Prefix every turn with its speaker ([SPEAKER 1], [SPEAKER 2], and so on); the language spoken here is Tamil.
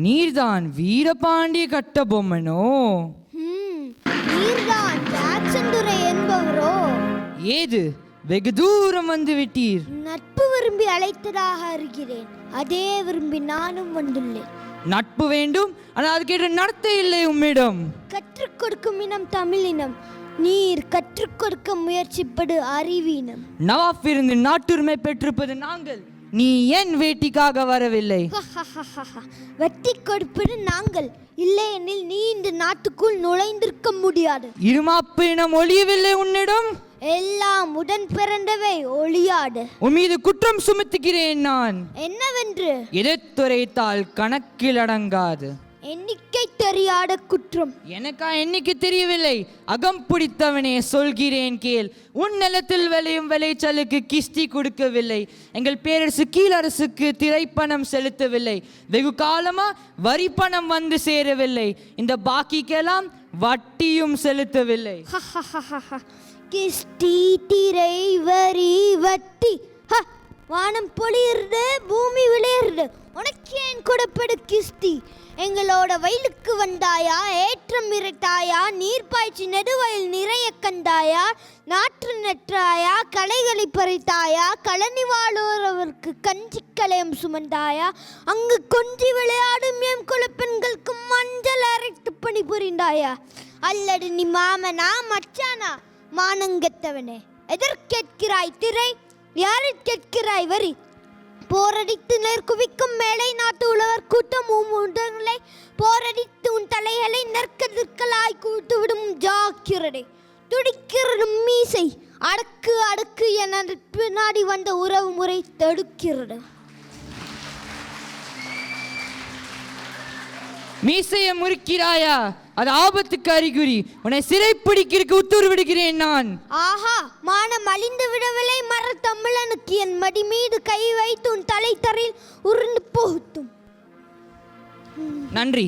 [SPEAKER 1] நீர்தான் வீரபாண்டிய கட்டபொம்மனோ?
[SPEAKER 2] நீர்தான் ஜாக்சன் என்பவரோ?
[SPEAKER 1] ஏது வெகு தூரம் வந்து விட்டீர்?
[SPEAKER 2] நட்பு விரும்பி அழைத்ததாக இருக்கிறேன். அதே விரும்பி நானும் வந்துள்ளேன்.
[SPEAKER 1] நட்பு வேண்டும், ஆனால் அதுக்கேற்ற நடத்தை இல்லை உம்மிடம்.
[SPEAKER 2] கற்றுக் கொடுக்கும் இனம் தமிழ் இனம். நீர் கற்றுக் கொடுக்க முயற்சிப்பது அறிவீனம்.
[SPEAKER 1] நவாப் இருந்து நாட்டுரிமை பெற்றிருப்பது நாங்கள். நீ ஏன் வேட்டிக்காக வரவில்லை?
[SPEAKER 2] வெட்டி கொடுப்பது நாங்கள். இல்லையெனில் நீ இந்த நாட்டுக்குள் நுழைந்திருக்க முடியாது.
[SPEAKER 1] இருமாப்பு இனம் ஒழியவில்லை உன்னிடம்.
[SPEAKER 2] எல்லாம் உடன் பிறந்தவை ஒளியாடு.
[SPEAKER 1] உன் மீது குற்றம் சுமத்துகிறேன் நான்.
[SPEAKER 2] என்னவென்று?
[SPEAKER 1] எதிர்த்துரைத்தால் கணக்கில் அடங்காது.
[SPEAKER 2] எண்ணிக்கை தெரியாத குற்றம்.
[SPEAKER 1] எனக்கா எண்ணிக்கை தெரியவில்லை. அகம் பிடித்தவனே சொல்கிறேன் கேள். உன் நிலத்தில் விளையும் விளைச்சலுக்கு கிஸ்தி கொடுக்கவில்லை. எங்கள் பேரரசு கீழரசுக்கு திரைப்பணம் செலுத்தவில்லை. வெகு காலமா வரி பணம் வந்து சேரவில்லை. இந்த பாக்கிக்கெல்லாம் வட்டியும் செலுத்தவில்லை.
[SPEAKER 2] கிஸ்தி திரை வரி வட்டி. வானம் பொழியிறது, பூமி விளையிறது. உனக்கு ஏன் கொடுப்பது கிஸ்தி? எங்களோட வயலுக்கு வந்தாயா? ஏற்றம் மிரட்டாயா? நீர் பாய்ச்சி நெடுவயல் நிறைய கண்டாயா? நாற்று நற்றாயா? களைகளை பறித்தாயா? களனி வாழ்வோரவருக்கு கஞ்சி கலையம் சுமந்தாயா? அங்கு கொஞ்சி விளையாடும் எம் குலப்பெண்களுக்கு மஞ்சள் அரைத்து பணி புரிந்தாயா? அல்லது நீ மாமனா மச்சானா? மானங்கெட்டவனே, எதற்கேட்கிறாய் திரை? யாரை கேட்கிறாய் வரி? போரடித்து நெற்குவிக்கும் மேலை நாட்டு உழவர் கூட்டம் உடங்களை போரடித்து உன் தலைகளை நெற்கதிர்களாய் கூட்டுவிடும். ஜாக்கிரதை. துடிக்கிறது மீசை. அடக்கு அடக்கு என பின்னாடி வந்த உறவு முறை தடுக்கிறது.
[SPEAKER 1] மீசையை முறிக்கிறாயா? அது ஆபத்துக்கு அறிகுறி. உன்னை சிறைப்பிடிக்கிறதுக்கு உத்தரவு விடுகிறேன் நான்.
[SPEAKER 2] ஆஹா, மானம் அழிந்து விடவில்லை மர தமிழனுக்கு. என் மடி மீது கை வைத்து உன் தலை தரையில் உருண்டு போகட்டும்.
[SPEAKER 1] நன்றி.